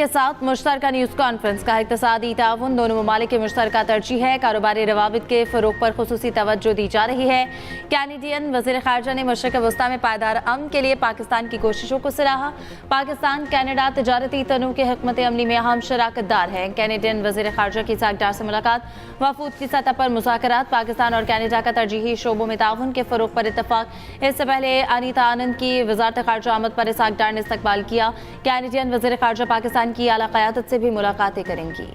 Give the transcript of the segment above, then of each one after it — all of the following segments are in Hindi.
के साथ मुश्तरका न्यूज़ कॉन्फ्रेंस का इक़्तिसादी ताउन दोनों ममालिक की मुश्तरका तरजीह है। कारोबारी रवाबित के फ़रोग़ पर खुसूसी तवज्जो दी जा रही है। कैनेडियन वज़ीर ख़ारजा ने मशरिक़ वस्ता में पायदार अमन के लिए पाकिस्तान की कोशिशों को सराहा। पाकिस्तान कैनेडा तजारती तनूज़ के हिकमत अमली में अहम शराकतदार है। कैनेडियन वज़ीर ख़ारजा की सागदार से मुलाकात, वफूद की सतह पर मुज़ाकरात, पाकिस्तान और कैनेडा का तरजीही शोबों में ताउन के फ़रोग़ पर इत्तफ़ाक़। इससे पहले अनीता आनंद की वज़ारत ख़ारजा आमद पर सागदार ने इस्तक़बाल किया। कैनेडियन वज़ीर ख़ारजा पाकिस्तान की आला क़यादत से भी मुलाकातें करेंगी।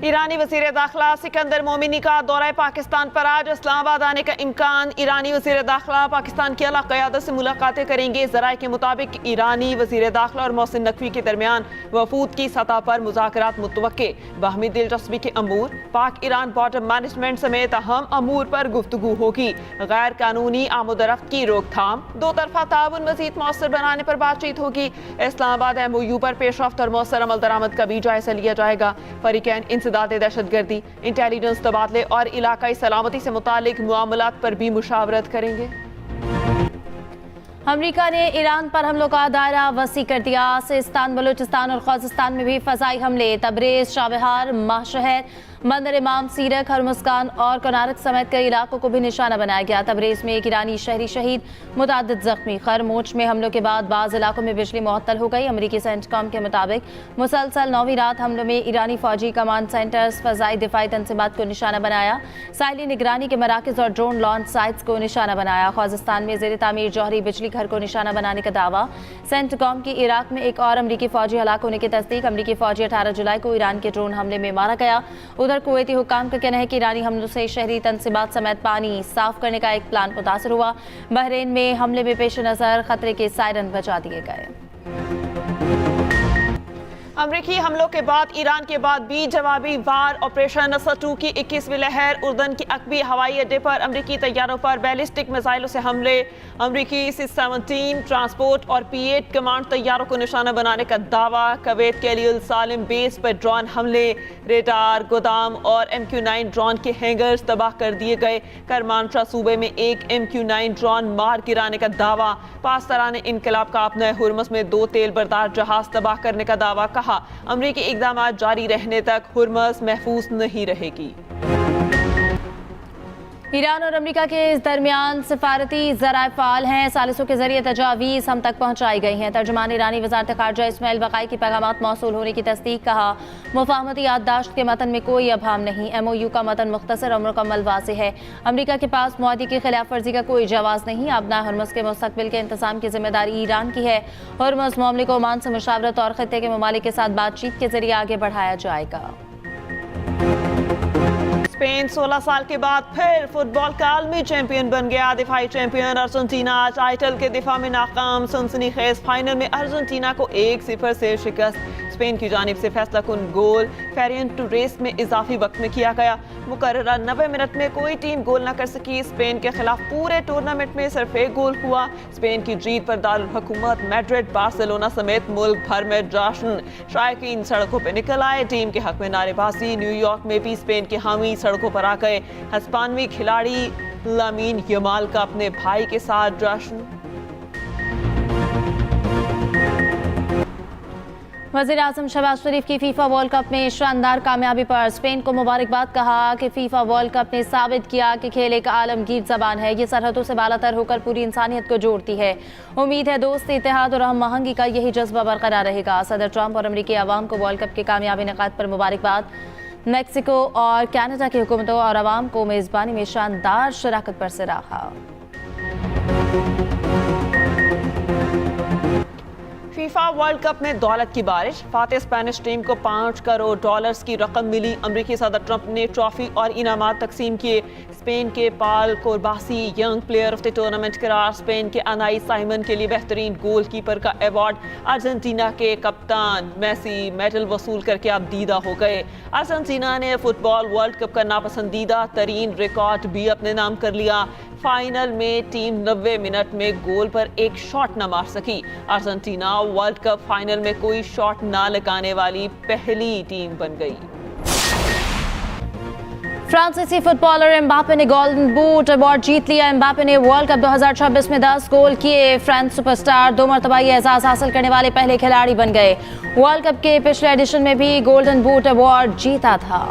ईरानी वज़ीर दाखिला सिकंदर मोमिनी का दौरा पाकिस्तान पर आज इस्लामाबाद आने का इम्कान। ईरानी वज़ीर दाखिला पाकिस्तान की आला क़यादत से मुलाकातें करेंगे। ज़राए के मुताबिक ईरानी वज़ीर दाखिला और मोहसिन नकवी के दरमियान वफूद की सतह पर मुज़ाकरात मुतवक्के। बाहमी दिलचस्पी के अमूर, पाक ईरान बॉर्डर मैनेजमेंट समेत अहम अमूर पर गुफ्तगू होगी। गैर कानूनी आमदरफ्त की रोकथाम, दो तरफा ताउन मज़ीद मौसर बनाने पर बातचीत होगी। इस्लामाबाद MOU पर पेशरफ्त और मौसर अमल दरामद का भी जायजा लिया जाएगा। फरीकैन इंसदाद दहशतगर्दी, इंटेलिजेंस तबादले और इलाकाई सलामती से मुतालिक मामलात पर भी मुशावरत करेंगे। अमरीका ने ईरान पर हमलों का दायरा वसी कर दिया। सिस्तान, बलूचिस्तान और ख़ुज़िस्तान में भी फ़ज़ाई हमले। तबरेज़, शाबहार, माहशहर, बंदर इमाम, सीरक, हरमुस्कान और कनारक समेत कई इलाकों को भी निशाना बनाया गया। तबरेज़ में एक ईरानी शहरी शहीद, मुतअद्दिद ज़ख्मी। खरमोच में हमलों के बाद बाज़ इलाकों में बिजली मुअत्तल हो गई। अमरीकी सेंटकॉम के मुताबिक मुसलसल 9वीं रात हमलों में ईरानी फौजी कमांड सेंटर्स, फ़ज़ाई दिफाई तंज़ीमात को निशाना बनाया। साहिली निगरानी के मराकज़ और ड्रोन लॉन्च साइट्स को निशाना बनाया। ख़ुज़िस्तान में ज़ेर तामीर जौहरी बिजली घर को निशाना बनाने का दावा। सेंटकॉम की इराक में एक और अमरीकी फौजी हलाक होने की तस्दीक। अमरीकी फौजी 18 जुलाई को ईरान के ड्रोन हमले में मारा गया। उधर कुवैती हुक्काम का कहना है कि ईरानी हमलों से शहरी तंसीबात समेत पानी साफ करने का एक प्लान मुतासर हुआ। बहरीन में हमले में पेश नज़र खतरे के सायरन बजा दिए गए। अमरीकी हमलों के बाद ईरान के बाद भी जवाबी वार ऑपरेशन नसर 2 की 21वीं लहर। उर्दन की अकबी हवाई अड्डे पर अमरीकी तैयारों पर बैलिस्टिक मिसाइलों से हमले। अमरीकी C-17 ट्रांसपोर्ट और P-8 कमांड तैयारों को निशाना बनाने का दावा। कुवैत के अल सालिम बेस पर ड्रोन हमले, रेडार, गोदाम और MQ-9 ड्रोन के हैंगर्स तबाह कर दिए गए। करमानशाह सूबे में एक MQ-9 ड्रोन मार गिराने का दावा। पाकिस्तान ने इनकलाब का अपना हुर्मस में 2 तेल बरदार जहाज तबाह करने का दावा। कहा अमरीकी इक़दामात जारी रहने तक हुर्मस महफूज नहीं रहेगी। ईरान और अमेरिका के इस दरमियान सिफारती ज़राए फ़ाल हैं। सालिसों के जरिए तजावीज़ हम तक पहुँचाई गई हैं। तर्जुमान ईरानी वज़ारत ख़ारजा इस्माइल बक़ाई की पैगामात मौसूल होने की तस्दीक। कहा मुफ़ाहमती याददाश्त के मतन में कोई अभाम नहीं। MOU का मतन मुख्तसर और मुकम्मल वाज़ेह है। अमरीका के पास मुआहदे की खिलाफ वर्जी का कोई जवाज़ नहीं। अपना हुर्मस के मुस्तक़बिल के इंतज़ाम की जिम्मेदारी ईरान की है। हुर्मस मामले को ओमान से मुशावरत और ख़ित्ते के ममालिक के साथ बातचीत के जरिए आगे बढ़ाया जाएगा। स्पेन 16 साल के बाद फिर फुटबॉल का आलमी चैंपियन बन गया। दिफाई चैंपियन अर्जेंटीना टाइटल के दिफा में नाकाम। सनसनीखेज फाइनल में अर्जेंटीना को 1-0 से शिकस्त। स्पेन की जानिब से फैसला कुन गोल फेरियन टू रेस में इजाफी वक्त में किया गया। मुकर्ररा 90 मिनट में कोई टीम गोल न कर सकी। स्पेन के खिलाफ पूरे टूर्नामेंट में सिर्फ एक गोल हुआ। स्पेन की जीत पर दारुल हुकूमत मैड्रिड, बार्सिलोना समेत मुल्क भर में जश्न। शायकीन सड़कों पर निकल आए। टीम के हक में नारेबाजी। न्यूयॉर्क में भी स्पेन के हामी सड़कों पर आ गए। हिस्पानवी खिलाड़ी लामीन यमाल का अपने भाई के साथ जश्न। वज़ीर आज़म शहबाज शरीफ की फीफा वर्ल्ड कप में शानदार कामयाबी पर स्पेन को मुबारकबाद। कहा कि फीफा वर्ल्ड कप ने साबित किया कि खेल एक आलमगीर ज़बान है। ये सरहदों से बालातर होकर पूरी इंसानियत को जोड़ती है। उम्मीद है दोस्त, इत्तेहाद और हम आहंगी का यही जज्बा बरकरार रहेगा। सदर ट्रंप और अमरीकी अवाम को वर्ल्ड कप के कामयाबी निकात पर मुबारकबाद। मैक्सिको और कनाडा की हुकूमतों और अवाम को मेज़बानी में शानदार शराकत पर सराहा। फीफा वर्ल्ड कप में दौलत की बारिश। फातेह स्पेनिश टीम को $5 करोड़ की रकम मिली। अमरीकी सदर ट्रंप ने ट्रॉफी और इनामात तकसीम किए। स्पेन के Pau Cubarsi young player of the tournament करार। स्पेन के अनाई साइमन के लिए बेहतरीन गोलकीपर का अवार्ड। अर्जेंटीना के कप्तान मेसी मेडल वसूल करके अब दीदा हो गए। अर्जेंटीना ने फुटबॉल वर्ल्ड कप का नापसंदीदा तरीन रिकॉर्ड भी अपने नाम कर लिया। फाइनल में टीम 90 मिनट में गोल पर एक शॉट न मार सकी। अर्जेंटीना वर्ल्ड कप फाइनल में कोई शॉट ना लगाने वाली पहली टीम बन गई। फ्रांसीसी फुटबॉलर एम्बापे ने गोल्डन बूट अवार्ड जीत लिया। एम्बापे ने वर्ल्ड कप 2026 में 10 गोल किए। फ्रेंच सुपरस्टार 2 मरतबा ये एजाज हासिल करने वाले पहले खिलाड़ी बन गए। वर्ल्ड कप के पिछले एडिशन में भी गोल्डन बूट अवार्ड जीता था।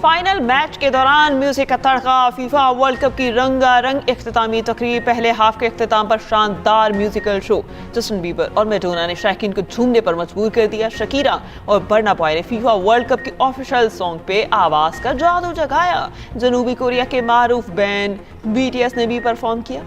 फाइनल मैच के दौरान म्यूजिक का तड़का। फीफा वर्ल्ड कप की रंगारंग इख्तितामी तकरीब। पहले हाफ के इख्तिताम पर शानदार म्यूजिकल शो। जस्टिन बीबर और मैडोना ने शायकीन को झूमने पर मजबूर कर दिया। शकीरा और बर्ना बॉय ने फीफा वर्ल्ड कप के ऑफिशियल सॉन्ग पे आवाज का जादू जगाया। जनूबी कोरिया के मारूफ बैंड BTS ने भी परफॉर्म किया।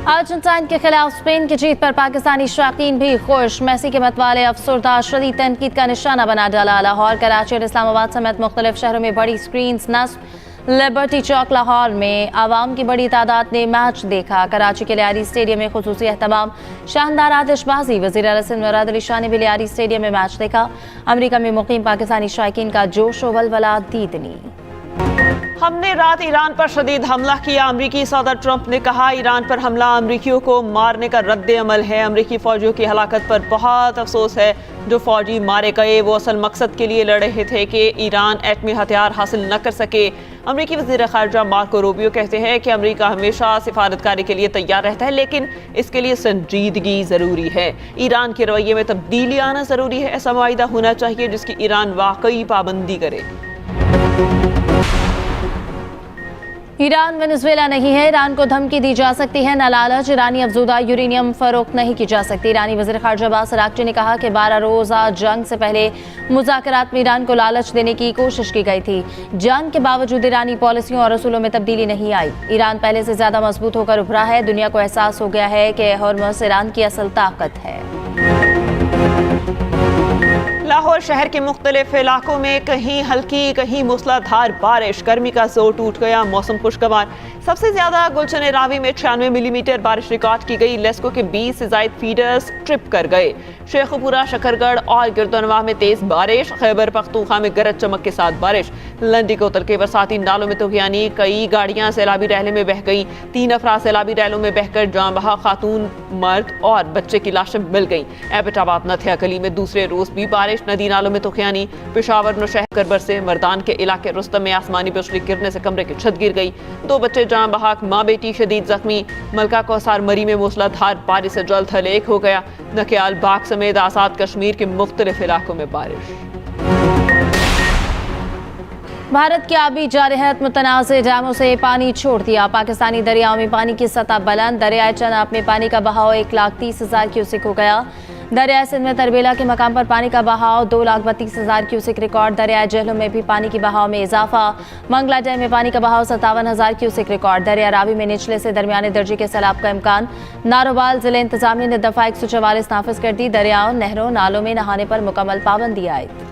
अर्जेंटाइन के खिलाफ स्पेन की जीत पर पाकिस्तानी शायकीन भी खुश। मेसी के मतवाले अफसरदा शदीद तनकीद का निशाना बना डाला। लाहौर, कराची और इस्लामाबाद समेत मुख्तलिफ शहरों में बड़ी स्क्रीन नस्ब। लिबर्टी चौक लाहौर में आवाम की बड़ी तादाद ने मैच देखा। कराची के लियारी स्टेडियम में खुसूसी एहतमाम, शानदार आतिशबाजी। वज़ीर आला सिंध मुराद अली शाह ने भी लियारी स्टेडियम में मैच देखा। अमरीका में मुकीम पाकिस्तानी शायकीन का जोश व वलवला दीदनी। हमने रात ईरान पर शदीद हमला किया। अमरीकी सदर ट्रंप ने कहा ईरान पर हमला अमरीकियों को मारने का रद्द अमल है। अमरीकी फौजियों की हलाकत पर बहुत अफसोस है। जो फौजी मारे गए वो असल मकसद के लिए लड़ रहे थे कि ईरान एटमी हथियार हासिल न कर सके। अमरीकी वज़ीर ख़ारिजा मार्को रूबियो कहते हैं कि अमरीका हमेशा सिफारतकारी के लिए तैयार रहता है, लेकिन इसके लिए संजीदगी ज़रूरी है। ईरान के रवैये में तब्दीली आना ज़रूरी है। ऐसा मुआहिदा होना चाहिए जिसकी ईरान वाकई पाबंदी करे। ईरान वेनेजुएला नहीं है। ईरान को धमकी दी जा सकती है, न लालच। ईरानी अफजूदा यूरेनियम फरोख्त नहीं की जा सकती। ईरानी वज़ीर ख़ारिजा अब्बास अराग़ची ने कहा कि 12 रोज़ा जंग से पहले मुज़ाकरात में ईरान को लालच देने की कोशिश की गई थी। जंग के बावजूद ईरानी पॉलिसियों और रसूलों में तब्दीली नहीं आई। ईरान पहले से ज़्यादा मजबूत होकर उभरा है। दुनिया को एहसास हो गया है कि हॉर्मुज़ ईरान की असल ताकत है। लाहौर शहर के मुख्तलिफ इलाकों में कहीं हल्की कहीं मूसलाधार बारिश। गर्मी का जोर टूट गया। मौसम खुशगवार। सबसे ज्यादा गुलशन रावी में 96 मिलीमीटर बारिश रिकॉर्ड की गई। लेस्को के 20 से ज्यादा फीडर्स ट्रिप कर गए। शेखपुरा, शकरगढ़ और गिरदोनवाह में तेज बारिश। खैबर पख्तूनख्वा में गरज चमक के साथ बारिश। लंडी कोतल के बरसाती नालों में तूफानी। कई गाड़ियां सैलाबी रैलों में बह गई। 3 अफराद सैलाबी रैलों में बहकर जान बहा। खातून, मर्द और बच्चे की लाशें मिल गई। एबटाबाद नथिया गली में दूसरे रोज भी बारिश। नदी नालों में तूफानी। पेशावर, नौशहर, करबर से मर्दान के इलाके रुस्तम में आसमानी बिजली गिरने से कमरे की छत गिर गई। 2 बच्चे जान बहाक, माँ बेटी शदीद जख्मी। मलका कोसार मरी में मूसलाधार बारिश से जल्द हलेक हो गया। नकियाल बाग समेत आजाद कश्मीर के मुख्तलिफ इलाकों में बारिश। भारत की आबी जारहत मुतनाज़ डैमों से पानी छोड़ दिया। पाकिस्तानी दरियाओं में पानी की सतह बुलंद। दरियाए चनाब में पानी का बहाव 1,30,000 क्यूसेक हो गया। दरियाए सिंध में तरबेला के मकाम पर पानी का बहाव 2,32,000 क्यूसेक रिकॉर्ड। दरियाए जहलम में भी पानी की बहाव में इजाफा। मंगला डैम में पानी का बहाव 57,000 क्यूसेक रिकॉर्ड। दरिया रावी में निचले से दरमियाने दर्जे के सैलाब का इम्कान। नारोबाल जिले इंतजामिया ने दफा 144 नाफिज कर दी। दरियाओं, नहरों, नालों में नहाने पर मुकम्मल पाबंदी आयद।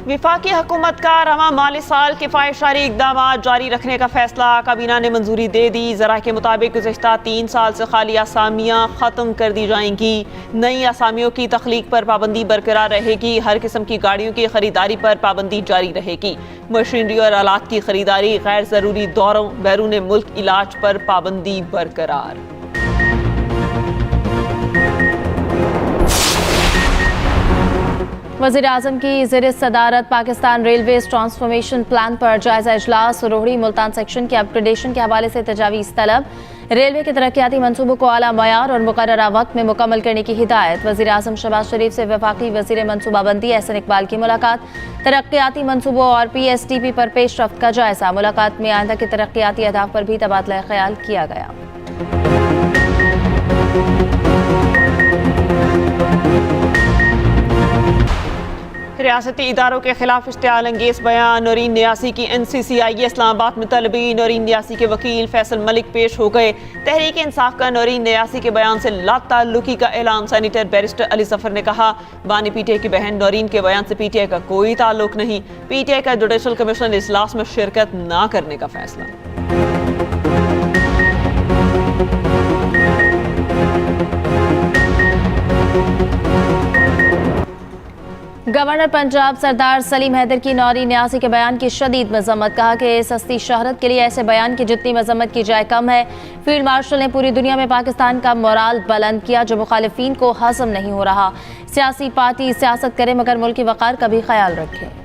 विफाकी हुकूमत का रवां माली साल किफायतशारी इकदाम जारी रखने का फैसला। काबीना ने मंजूरी दे दी। ज़रा के मुताबिक गुज़श्ता 3 साल से खाली आसामियाँ ख़त्म कर दी जाएंगी। नई आसामियों की तख्लीक पर पाबंदी बरकरार रहेगी। हर किस्म की गाड़ियों की खरीदारी पर पाबंदी जारी रहेगी। मशीनरी और आलात की खरीदारी, गैर ज़रूरी दौरों, बैरून मुल्क इलाज पर पाबंदी बरकरार। वज़ीर आज़म की ज़ेर सदारत पाकिस्तान रेलवेज ट्रांसफॉर्मेशन प्लान पर जायजा इजलास। रोहड़ी मुल्तान सेक्शन के अपग्रेडेशन के हवाले से तजावीज़ तलब। रेलवे के तरक्याती मनसूबों को आला मयार और मुकर्ररा वक्त में मुकम्मल करने की हिदायत। वज़ीर आज़म शहबाज शरीफ से वफाकी वज़ीर मनसूबाबंदी एहसन इकबाल की मुलाकात। तरक्याती मनसूबों और PSTP पर पेशरफ्त का जायजा। मुलाकात में आइंदा के तरक्याती अहदाफ पर भी तबादला ख्याल किया गया। रियासती इदारों के खिलाफ इश्तियाल अंगेज बयान। नौरीन नियासी की NCCI इस्लामाबाद में तलबी। नौरीन नियासी के वकील फैसल मलिक पेश हो गए। तहरीक इंसाफ का नौरीन नियासी के बयान से लाताल्लुकी का ऐलान। सेनेटर बैरिस्टर अली जफर ने कहा, बानी PTI की बहन नौरीन के बयान से PTI का कोई ताल्लुक नहीं। PTI का जुडिशल कमीशन इजलास में शिरकत न करने का फैसला। गवर्नर पंजाब सरदार सलीम हैदर की नौरी न्यासी के बयान की शदीद मजम्मत। कहा कि सस्ती शहरत के लिए ऐसे बयान की जितनी मजम्मत की जाए कम है। फील्ड मार्शल ने पूरी दुनिया में पाकिस्तान का मोराल बुलंद किया जो मुखालिफिन को हजम नहीं हो रहा। सियासी पार्टी सियासत करे मगर मुल्क की वक़ार का भी ख्याल रखे।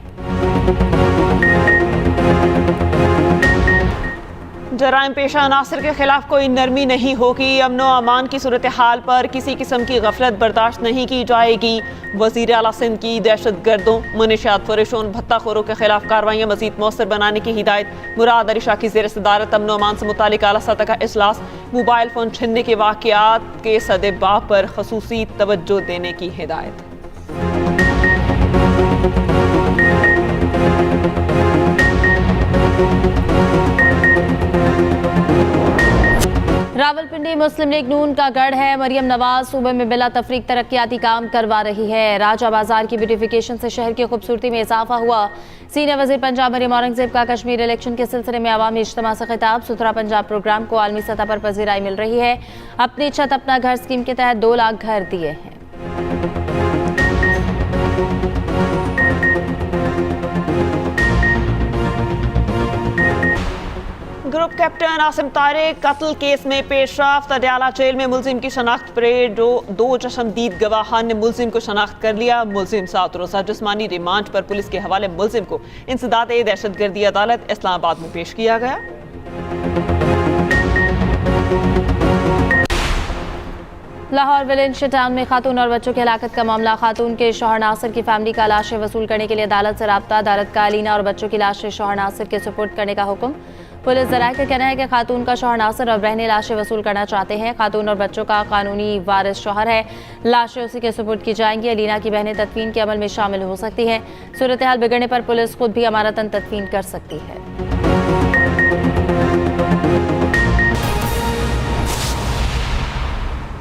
जराइम पेशा अनासर के खिलाफ कोई नरमी नहीं होगी। अमन व अमान की सूरत हाल पर किसी किस्म की गफलत बर्दाश्त नहीं की जाएगी। वज़ीर आला सिंध की दहशत गर्दों, मनशियात फरोशों, भत्ताखोरों के खिलाफ कार्रवाइयाँ मज़ीद मौसर बनाने की हिदायत। मुराद अली शाह की ज़ेर सदारत अमन व अमान से मुतालिक आला सतह का इजलास। मोबाइल फ़ोन छीनने के वाक़यात के सदेबाब पर खसूसी तवज्जो देने की हिदायत। रावलपिंडी मुस्लिम लीग नून का गढ़ है। मरियम नवाज सूबे में बिला तफरीक तरक्याती काम करवा रही है। राजा बाजार की ब्यूटिफिकेशन से शहर की खूबसूरती में इजाफा हुआ। सीनियर वजीर पंजाब मरियम औरंगजेब का कश्मीर इलेक्शन के सिलसिले में अवामी इज्तिमा से खिताब। सुथरा पंजाब प्रोग्राम को आलमी सतह पर पजीराई मिल रही है। अपनी छत अपना घर स्कीम के तहत 2 लाख घर दिए हैं। ग्रुप कैप्टन आसिम तारिक कत्ल केस में पेशरफ्त। अडयाला जेल में मुलजिम की शनाख्त परेड। 2 चश्मदीद गवाहान ने मुलजिम को शनाख्त कर लिया। मुलजिम 7 रोज़ा जिस्मानी रिमांड पर पुलिस के हवाले मुलजिम को इंसदाद दहशतगर्दी अदालत इस्लामाबाद में पेश किया गया। लाहौर विलेंशिया टाउन में खातून और बच्चों की हलाकत का मामला। खातून के शौहर नासिर की फैमिली का लाशें वसूल करने के लिए अदालत से राब्ता। अदालत का अलीना और बच्चों की लाशें शौहर नासिर के सुपुर्द करने का हुक्म। पुलिस ज़राए का कहना है कि खातून का शौहर नासिर और बहनें लाशें वसूल करना चाहते हैं। खातून और बच्चों का कानूनी वारिस शौहर है। लाशें उसी के सुपुर्द की जाएंगी। अलीना की बहनें तदफीन के अमल में शामिल हो सकती हैं। सूरत हाल बिगड़ने पर पुलिस खुद भी अमानतन तदफीन कर सकती है।